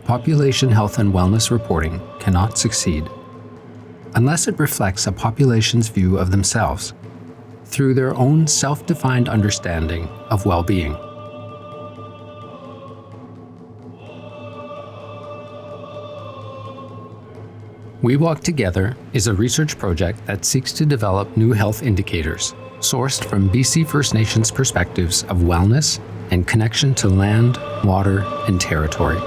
population health and wellness reporting cannot succeed unless it reflects a population's view of themselves through their own self-defined understanding of well-being. We Walk Together is a research project that seeks to develop new health indicators sourced from BC First Nations perspectives of wellness and connection to land, water, and territory.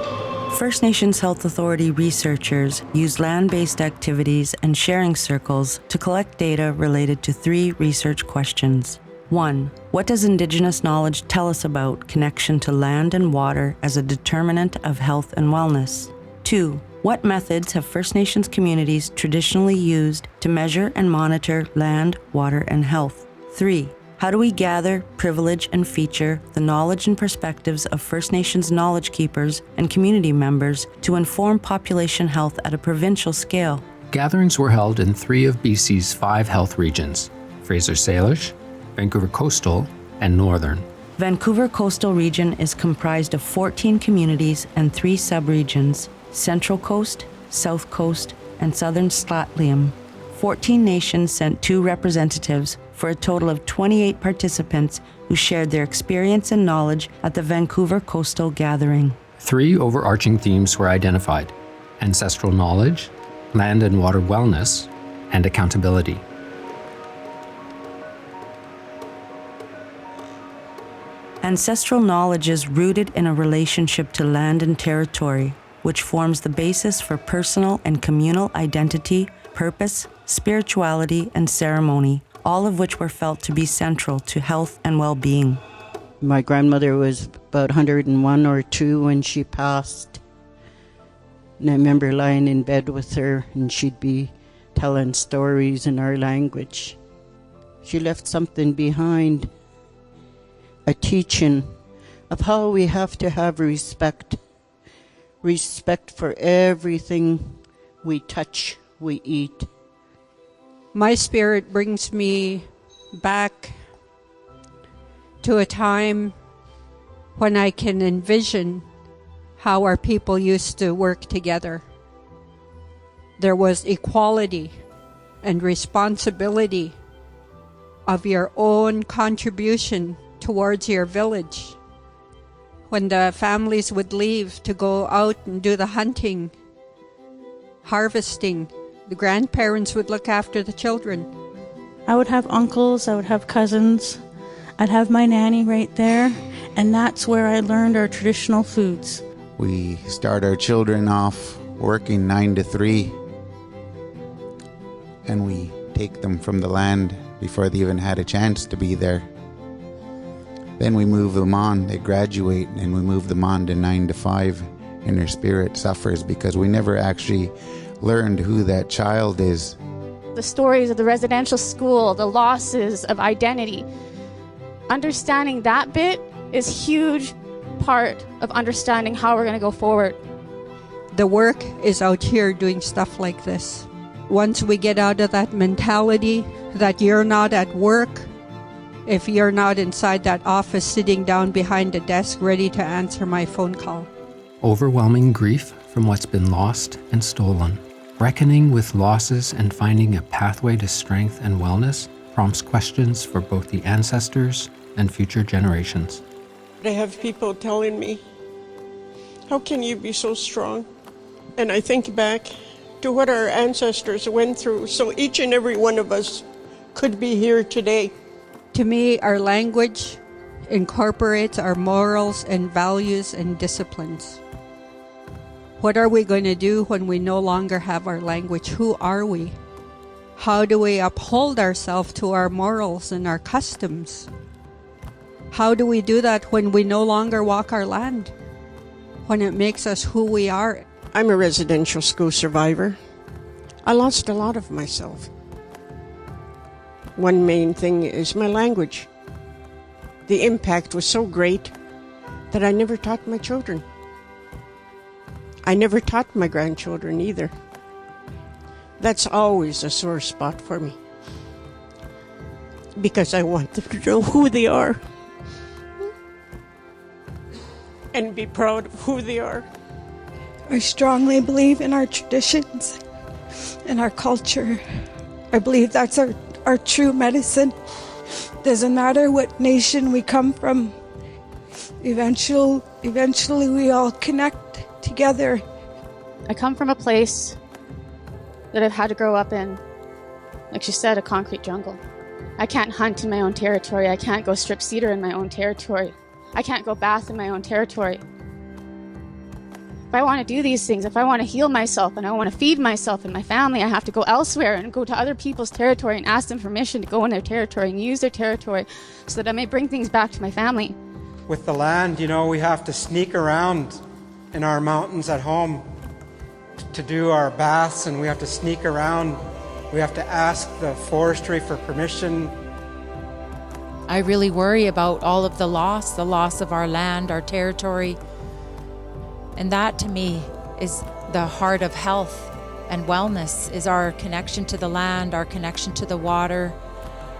First Nations Health Authority researchers use land-based activities and sharing circles to collect data related to 3 research questions. 1. What does Indigenous knowledge tell us about connection to land and water as a determinant of health and wellness? 2. What methods have First Nations communities traditionally used to measure and monitor land, water, and health? 3. How do we gather, privilege, and feature the knowledge and perspectives of First Nations knowledge keepers and community members to inform population health at a provincial scale? Gatherings were held in 3 of BC's 5 health regions: Fraser Salish, Vancouver Coastal, and Northern. Vancouver Coastal Region is comprised of 14 communities and 3 subregions: Central Coast, South Coast, and Southern Slatlium. 14 nations sent 2 representatives for a total of 28 participants who shared their experience and knowledge at the Vancouver Coastal Gathering. 3 overarching themes were identified: ancestral knowledge, land and water wellness, and accountability. Ancestral knowledge is rooted in a relationship to land and territory, which forms the basis for personal and communal identity, purpose, spirituality, and ceremony, all of which were felt to be central to health and well-being. My grandmother was about 101 or 2 when she passed. And I remember lying in bed with her and she'd be telling stories in our language. She left something behind, a teaching of how we have to have respect for everything we touch, we eat. My spirit brings me back to a time when I can envision how our people used to work together. There was equality and responsibility of your own contribution towards your village. When the families would leave to go out and do the hunting, harvesting, the grandparents would look after the children. I would have uncles, I would have cousins, I'd have my nanny right there, and that's where I learned our traditional foods. We start our children off working 9 to 3, and we take them from the land before they even had a chance to be there. Then we move them on, they graduate, and we move them on to 9 to 5, and their spirit suffers because we never actually learned who that child is. The stories of the residential school, the losses of identity. Understanding that bit is a huge part of understanding how we're going to go forward. The work is out here doing stuff like this. Once we get out of that mentality that you're not at work, if you're not inside that office sitting down behind a desk ready to answer my phone call. Overwhelming grief from what's been lost and stolen. Reckoning with losses and finding a pathway to strength and wellness prompts questions for both the ancestors and future generations. I have people telling me, how can you be so strong? And I think back to what our ancestors went through, so each and every one of us could be here today. To me, our language incorporates our morals and values and disciplines. What are we going to do when we no longer have our language? Who are we? How do we uphold ourselves to our morals and our customs? How do we do that when we no longer walk our land? When it makes us who we are? I'm a residential school survivor. I lost a lot of myself. One main thing is my language. The impact was so great that I never taught my children. I never taught my grandchildren either. That's always a sore spot for me, because I want them to know who they are and be proud of who they are. I strongly believe in our traditions and our culture. I believe that's our true medicine. Doesn't matter what nation we come from. Eventually we all connect together. I come from a place that I've had to grow up in, like she said, a concrete jungle. I can't hunt in my own territory. I can't go strip cedar in my own territory. I can't go bath in my own territory. If I want to do these things, if I want to heal myself and I want to feed myself and my family, I have to go elsewhere and go to other people's territory and ask them permission to go in their territory and use their territory so that I may bring things back to my family. With the land, we have to sneak around in our mountains at home to do our baths, and we have to sneak around. We have to ask the forestry for permission. I really worry about all of the loss of our land, our territory. And that to me is the heart of health and wellness, is our connection to the land, our connection to the water,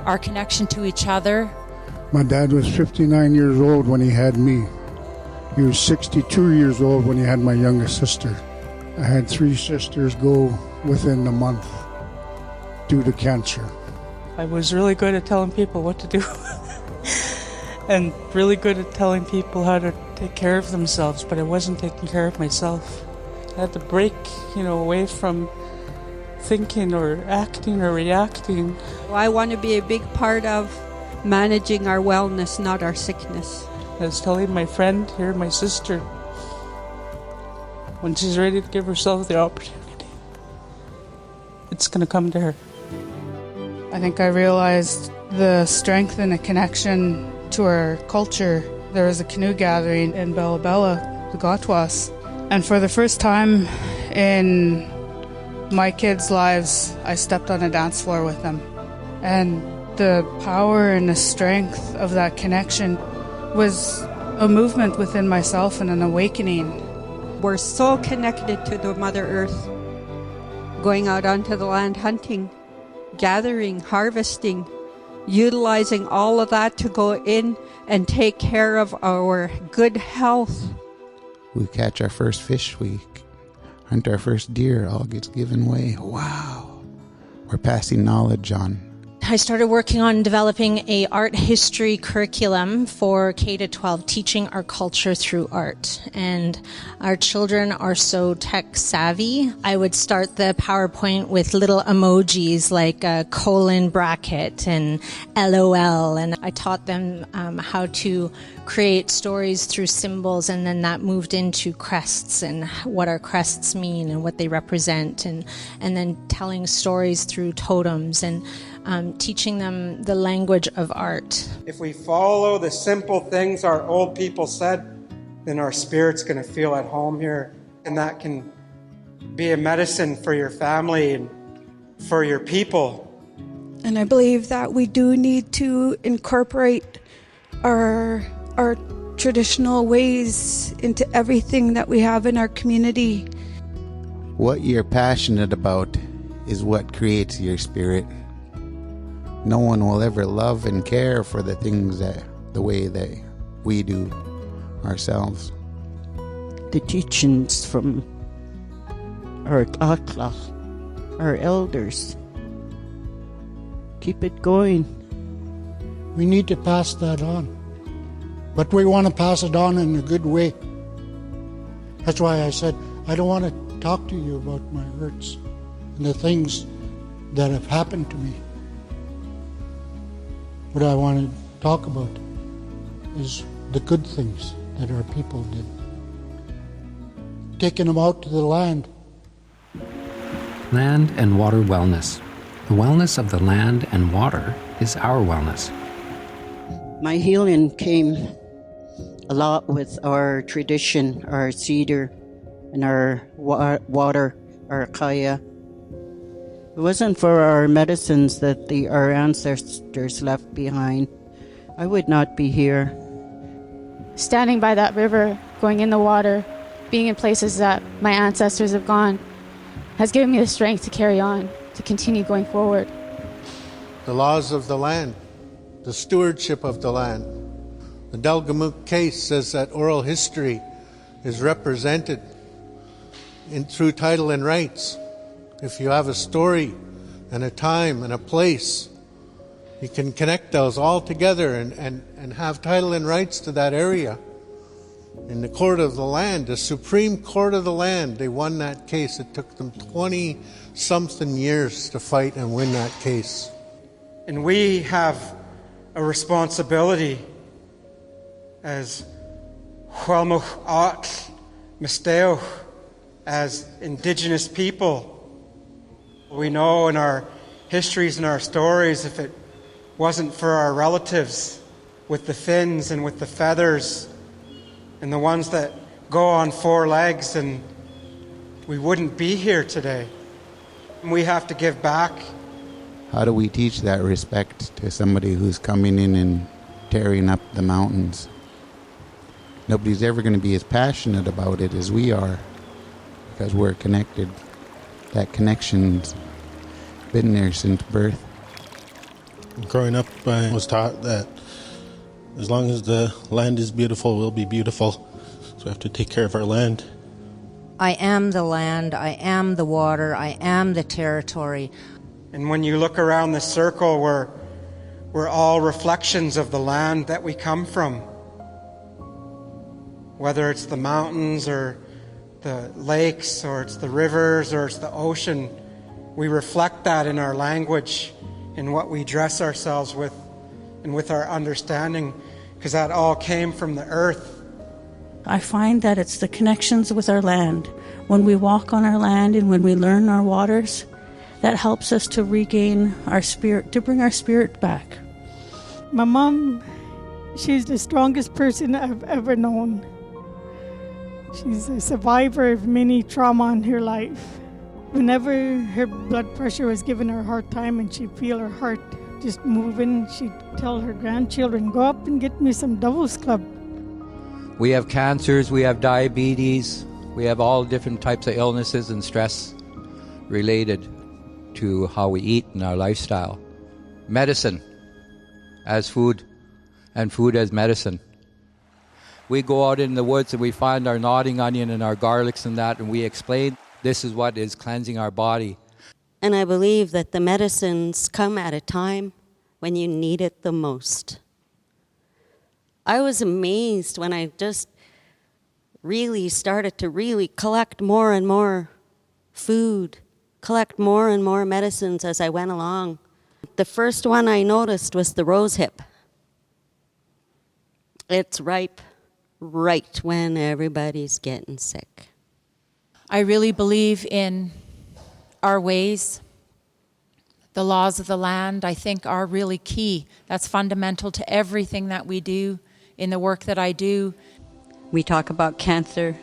our connection to each other. My dad was 59 years old when he had me. He was 62 years old when he had my youngest sister. I had 3 sisters go within a month due to cancer. I was really good at telling people what to do and really good at telling people how to take care of themselves, but I wasn't taking care of myself. I had to break, away from thinking or acting or reacting. I want to be a big part of managing our wellness, not our sickness. I was telling my friend here, my sister, when she's ready to give herself the opportunity, it's going to come to her. I think I realized the strength and the connection to our culture. There was a canoe gathering in Bella Bella, the Gotwas, and for the first time in my kids' lives, I stepped on a dance floor with them. And the power and the strength of that connection was a movement within myself and an awakening. We're so connected to the Mother Earth, going out onto the land hunting, gathering, harvesting, utilizing all of that to go in and take care of our good health. We catch our first fish, we hunt our first deer, all gets given away. Wow. We're passing knowledge on. I started working on developing a art history curriculum for K-12, teaching our culture through art. And our children are so tech savvy. I would start the PowerPoint with little emojis like a colon bracket and LOL. And I taught them how to create stories through symbols, and then that moved into crests and what our crests mean and what they represent, and then telling stories through totems and teaching them the language of art. If we follow the simple things our old people said, then our spirit's going to feel at home here. And that can be a medicine for your family and for your people. And I believe that we do need to incorporate our traditional ways into everything that we have in our community. What you're passionate about is what creates your spirit. No one will ever love and care for the things the way that we do ourselves. The teachings from our akla, our elders. Keep it going. We need to pass that on. But we want to pass it on in a good way. That's why I said, I don't want to talk to you about my hurts and the things that have happened to me. What I want to talk about is the good things that our people did. Taking them out to the land. Land and water wellness. The wellness of the land and water is our wellness. My healing came a lot with our tradition, our cedar, and our water, our kaya. It wasn't for our medicines that our ancestors left behind, I would not be here. Standing by that river, going in the water, being in places that my ancestors have gone, has given me the strength to carry on, to continue going forward. The laws of the land, the stewardship of the land. The Delgamuukw case says that oral history is represented through title and rights. If you have a story and a time and a place, you can connect those all together and have title and rights to that area. In the court of the land, the Supreme Court of the land, they won that case. It took them 20-something years to fight and win that case. And we have a responsibility as as Indigenous people. We know in our histories and our stories, if it wasn't for our relatives with the fins and with the feathers and the ones that go on four legs, and we wouldn't be here today. And we have to give back. How do we teach that respect to somebody who's coming in and tearing up the mountains? Nobody's ever going to be as passionate about it as we are because we're connected. That connection's been there since birth. Growing up, I was taught that as long as the land is beautiful, we'll be beautiful. So we have to take care of our land. I am the land, I am the water, I am the territory. And when you look around the circle, we're all reflections of the land that we come from. Whether it's the mountains or the lakes or it's the rivers or it's the ocean, we reflect that in our language, in what we dress ourselves with, and with our understanding, because that all came from the earth. I find that it's the connections with our land. When we walk on our land and when we learn our waters, that helps us to regain our spirit, to bring our spirit back. My mom, she's the strongest person I've ever known. She's a survivor of many trauma in her life. Whenever her blood pressure was giving her a hard time and she'd feel her heart just moving, she'd tell her grandchildren, go up and get me some Devil's Club. We have cancers, we have diabetes, we have all different types of illnesses and stress related to how we eat and our lifestyle. Medicine as food and food as medicine. We go out in the woods and we find our nodding onion and our garlics and that, and we explain this is what is cleansing our body. And I believe that the medicines come at a time when you need it the most. I was amazed when I just really started to really collect more and more food, collect more and more medicines as I went along. The first one I noticed was the rosehip. It's ripe right when everybody's getting sick. I really believe in our ways. The laws of the land, I think, are really key. That's fundamental to everything that we do in the work that I do. We talk about cancer,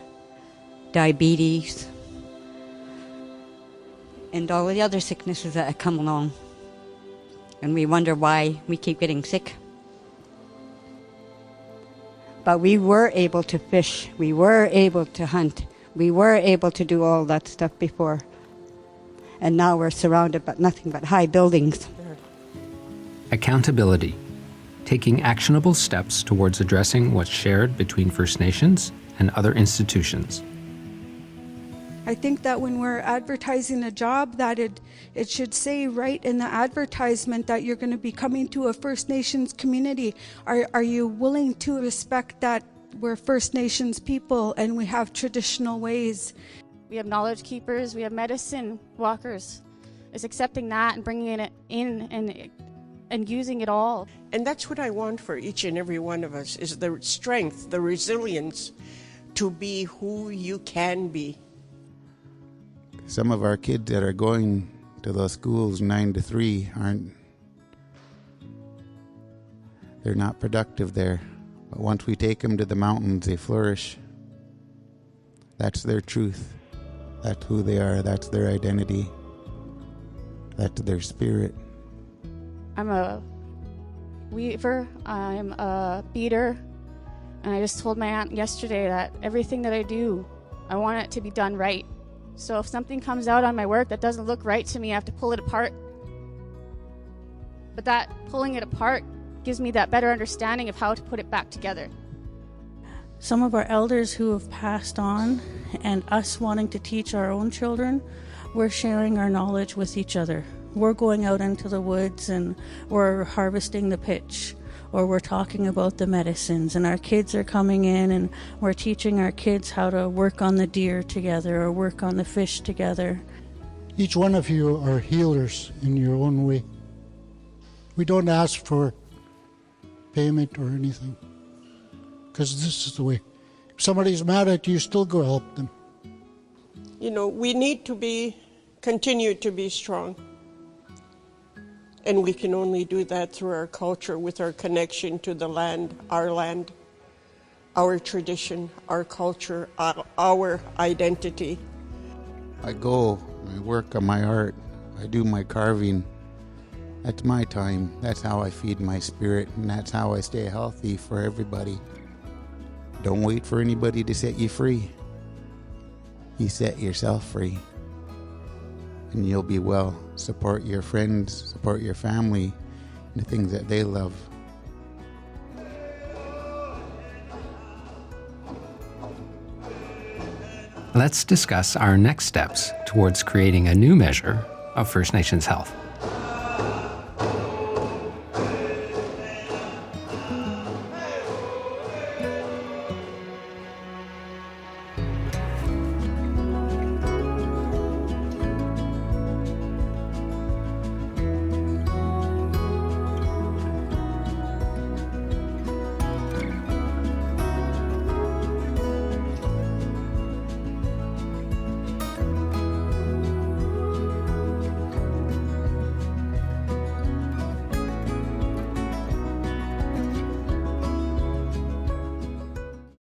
diabetes, and all the other sicknesses that come along. And we wonder why we keep getting sick. But we were able to fish, we were able to hunt, we were able to do all that stuff before. And now we're surrounded by nothing but high buildings. Accountability. Taking actionable steps towards addressing what's shared between First Nations and other institutions. I think that when we're advertising a job, that it should say right in the advertisement that you're going to be coming to a First Nations community. Are you willing to respect that we're First Nations people and we have traditional ways? We have knowledge keepers, we have medicine walkers. It's accepting that and bringing it in and using it all. And that's what I want for each and every one of us, is the strength, the resilience to be who you can be. Some of our kids that are going to those schools 9 to 3 they're not productive there. But once we take them to the mountains, they flourish. That's their truth. That's who they are. That's their identity. That's their spirit. I'm a weaver, I'm a beater, and I just told my aunt yesterday that everything that I do, I want it to be done right. So if something comes out on my work that doesn't look right to me, I have to pull it apart. But that pulling it apart gives me that better understanding of how to put it back together. Some of our elders who have passed on, and us wanting to teach our own children, we're sharing our knowledge with each other. We're going out into the woods and we're harvesting the pitch, or we're talking about the medicines, and our kids are coming in and we're teaching our kids how to work on the deer together or work on the fish together. Each one of you are healers in your own way. We don't ask for payment or anything, because this is the way. If somebody's mad at you, still go help them. You know, we need to continue to be strong. And we can only do that through our culture, with our connection to the land, our tradition, our culture, our identity. I go, I work on my art, I do my carving. That's my time. That's how I feed my spirit, and that's how I stay healthy for everybody. Don't wait for anybody to set you free. You set yourself free, and you'll be well. Support your friends, support your family, and the things that they love. Let's discuss our next steps towards creating a new measure of First Nations health.